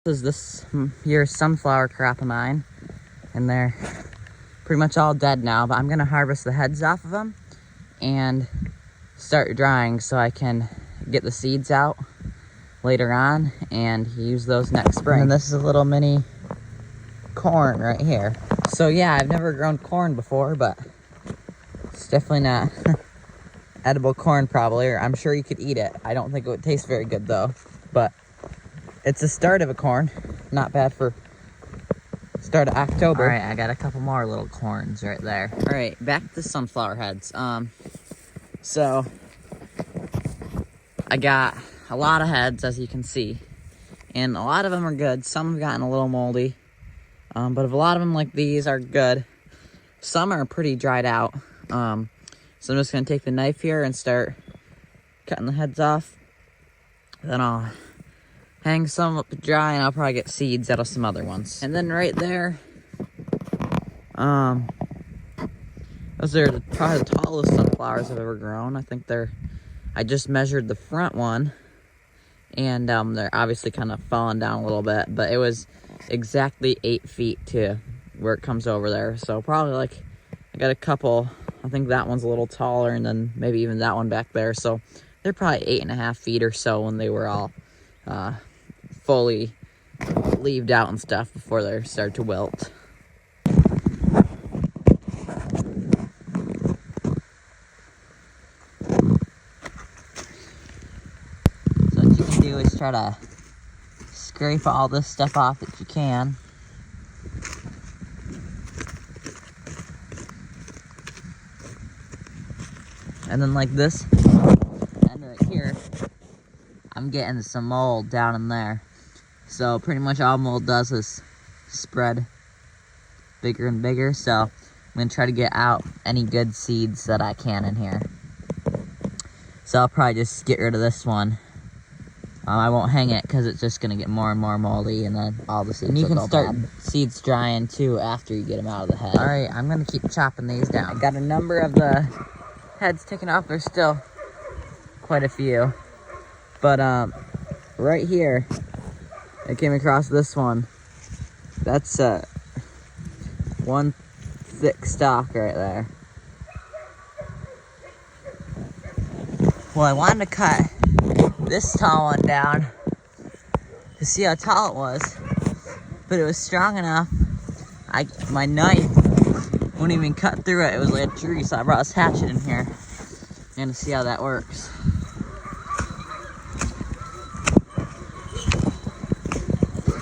This is this year's sunflower crop of mine, and they're pretty much all dead now, but I'm gonna harvest the heads off of them and start drying so I can get the seeds out later on and use those next spring. And this is a little mini corn right here. So yeah, I've never grown corn before, but it's definitely not edible corn probably, or I'm sure you could eat it. I don't think it would taste very good though, but it's the start of a corn. Not bad for start of October. All right, I got a couple more little corns right there. All right, back to sunflower heads. So I got a lot of heads, as you can see, and a lot of them are good. Some have gotten a little moldy, but a lot of them like these are good. Some are pretty dried out. So I'm just gonna take the knife here and start cutting the heads off. Then I'll hang some up to dry, and I'll probably get seeds out of some other ones. And then right there, those are probably the tallest sunflowers I've ever grown. I think I just measured the front one, and they're obviously kind of falling down a little bit, but it was exactly 8 feet to where it comes over there. So probably like, I got a couple, I think that one's a little taller, and then maybe even that one back there. So they're probably 8.5 feet or so when they were all fully leaved out and stuff before they start to wilt. So what you can do is try to scrape all this stuff off that you can. And then like this end right here, I'm getting some mold down in there. So pretty much all mold does is spread bigger and bigger. So I'm gonna try to get out any good seeds that I can in here. So I'll probably just get rid of this one. I won't hang it because it's just gonna get more and more moldy, and then all the seeds. And you can start seeds drying too after you get them out of the head. All right, I'm gonna keep chopping these down. I got a number of the heads taken off. There's still quite a few, but right here I came across this one. That's one thick stalk right there. Well, I wanted to cut this tall one down to see how tall it was, but it was strong enough. My knife wouldn't even cut through it. It was like a tree, so I brought this hatchet in here. I'm gonna see how that works.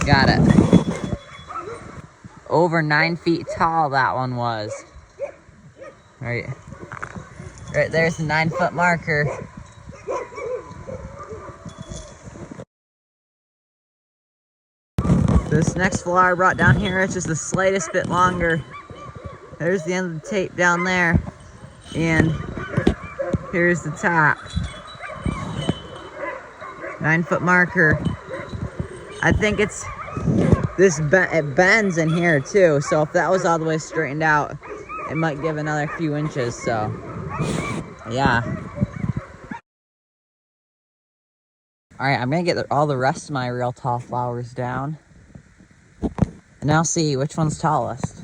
Got it. Over 9 feet tall that one was. Right there's the 9-foot marker. This next flower I brought down here, it's just the slightest bit longer. There's the end of the tape down there, and here's the top. 9-foot marker. I think it bends in here too, so if that was all the way straightened out, it might give another few inches, so yeah. Alright, I'm gonna get all the rest of my real tall flowers down, and I'll see which one's tallest.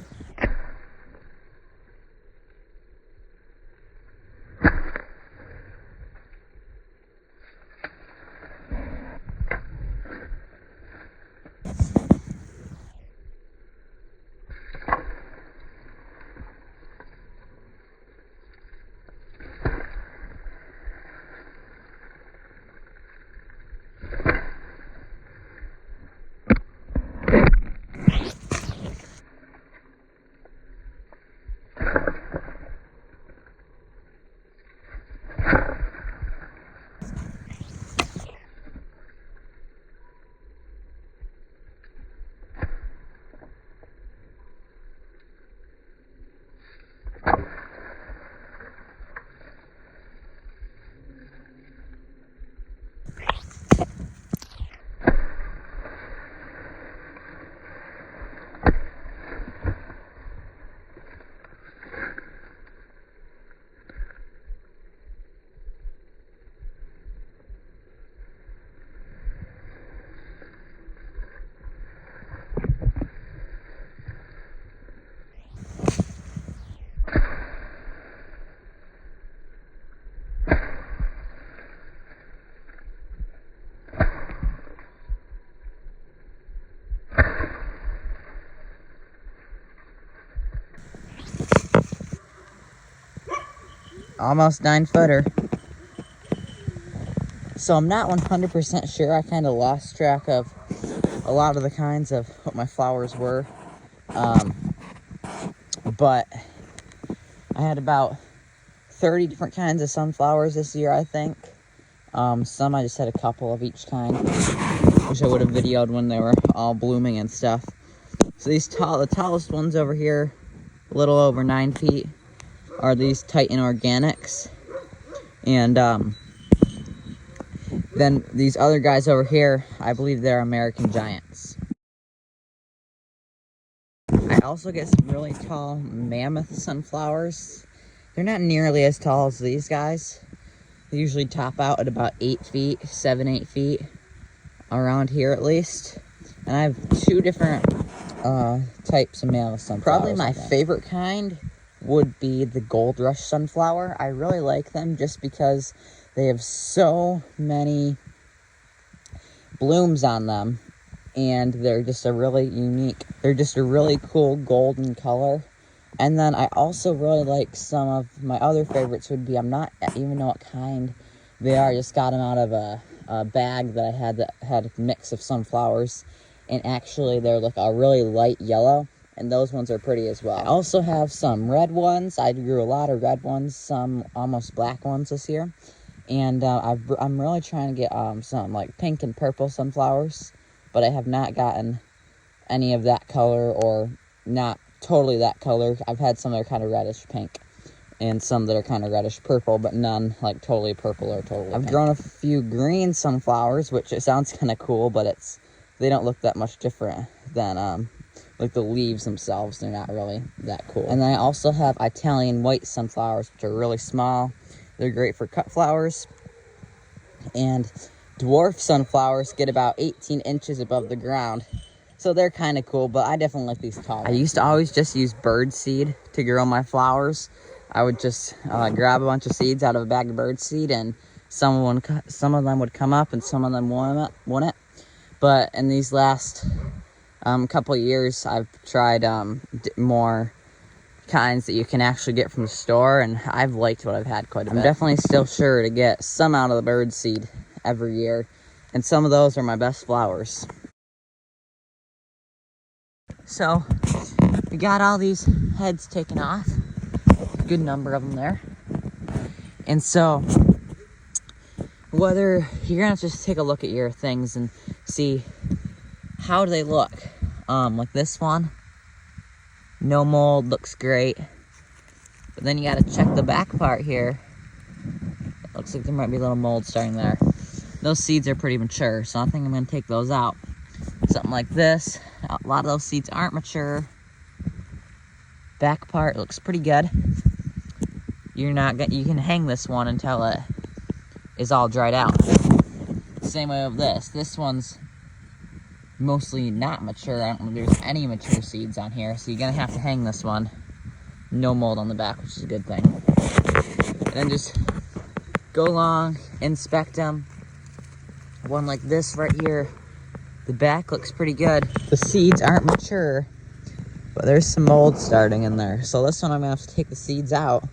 almost 9-footer. So I'm not 100% sure. I kind of lost track of a lot of the kinds of what my flowers were. But I had about 30 different kinds of sunflowers this year, I think. Some I just had a couple of each kind, which I would have videoed when they were all blooming and stuff. So these the tallest ones over here, a little over 9 feet, are these Titan Organics. And then these other guys over here, I believe they're American Giants. I also get some really tall mammoth sunflowers. They're not nearly as tall as these guys. They usually top out at about 8 feet, 7-8 feet, around here at least. And I have 2 different types of mammoth sunflowers. Probably my favorite kind would be the Gold Rush sunflower. I really like them just because they have so many blooms on them, and they're just a really cool golden color. And then I also really like some of my other favorites would be, I'm not even know what kind they are. I just got them out of a bag that I had that had a mix of sunflowers, and actually they're like a really light yellow, and those ones are pretty as well. I also have some red ones. I grew a lot of red ones, some almost black ones this year. And I'm really trying to get some like pink and purple sunflowers, but I have not gotten any of that color, or not totally that color. I've had some that are kind of reddish pink and some that are kind of reddish purple, but none like totally purple or totally pink. I've grown a few green sunflowers, which it sounds kind of cool, but they don't look that much different than like the leaves themselves. They're not really that cool. And then I also have Italian white sunflowers, which are really small. They're great for cut flowers. And dwarf sunflowers get about 18 inches above the ground. So they're kind of cool, but I definitely like these tall ones. I used to always just use bird seed to grow my flowers. I would just grab a bunch of seeds out of a bag of bird seed, and some of them would come up and some of them wouldn't. But in these last couple of years, I've tried more kinds that you can actually get from the store, and I've liked what I've had quite a bit. I'm definitely still sure to get some out of the bird seed every year, and some of those are my best flowers. So we got all these heads taken off, a good number of them there. And so whether you're gonna just take a look at your things and see how do they look. Like this one, no mold, looks great. But then you gotta check the back part here. It looks like there might be a little mold starting there. Those seeds are pretty mature, so I think I'm gonna take those out. Something like this, a lot of those seeds aren't mature. Back part looks pretty good. You can hang this one until it is all dried out. Same way with this. This one's mostly not mature. I don't think there's any mature seeds on here, so you're gonna have to hang this one. No mold on the back, which is a good thing. And then just go along, inspect them. One like this right here, the back looks pretty good. The seeds aren't mature, but there's some mold starting in there. So this one I'm gonna have to take the seeds out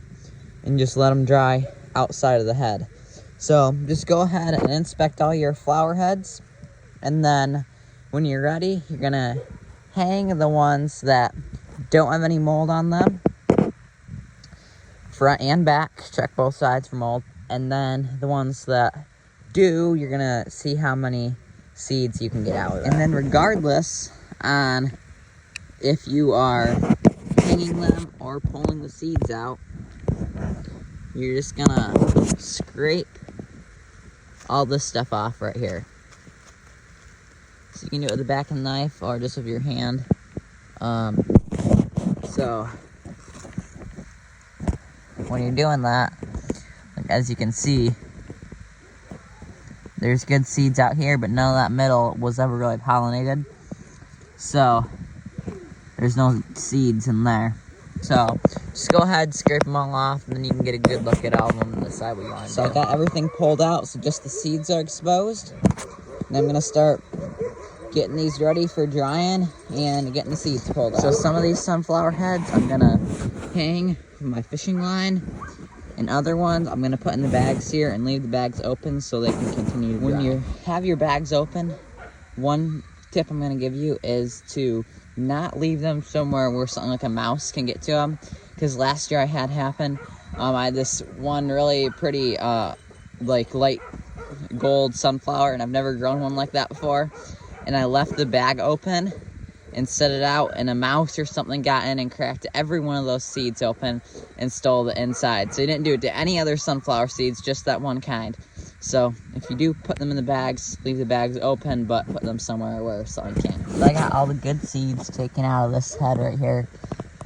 and just let them dry outside of the head. So just go ahead and inspect all your flower heads, and then when you're ready, you're gonna hang the ones that don't have any mold on them, front and back, check both sides for mold, and then the ones that do, you're gonna see how many seeds you can get out of it. And then regardless on if you are hanging them or pulling the seeds out, you're just gonna scrape all this stuff off right here. So you can do it with the back of the knife or just with your hand. So when you're doing that, like as you can see, there's good seeds out here, but none of that middle was ever really pollinated. So there's no seeds in there. So just go ahead, scrape them all off, and then you can get a good look at all of them and decide what you want to do. So I got everything pulled out, so just the seeds are exposed. And I'm gonna start getting these ready for drying and getting the seeds pulled out. So some of these sunflower heads I'm gonna hang with my fishing line, And other ones I'm gonna put in the bags here and leave the bags open so they can continue to dry. When you have your bags open, one tip I'm gonna give you is to not leave them somewhere where something like a mouse can get to them. Because last year I had happen. I had this one really pretty like light gold sunflower, and I've never grown one like that before. And I left the bag open and set it out, and a mouse or something got in and cracked every one of those seeds open and stole the inside. So you didn't do it to any other sunflower seeds, just that one kind. So if you do put them in the bags, leave the bags open, but put them somewhere where something can't. So I got all the good seeds taken out of this head right here.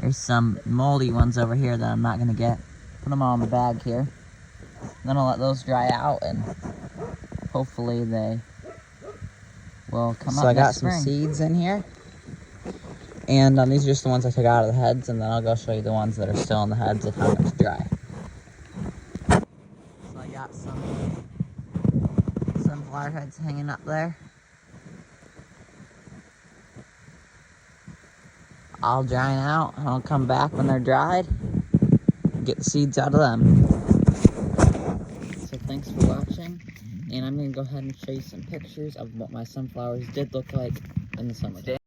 There's some moldy ones over here that I'm not gonna get. Put them all in the bag here. Then I'll let those dry out, and hopefully they will come up. So I got some seeds in here. And these are just the ones I took out of the heads, and then I'll go show you the ones that are still in the heads and how much dry. So I got some sunflower heads hanging up there. All drying out, and I'll come back when they're dried and get the seeds out of them. So thanks for watching, and I'm going to go ahead and show you some pictures of what my sunflowers did look like in the summertime.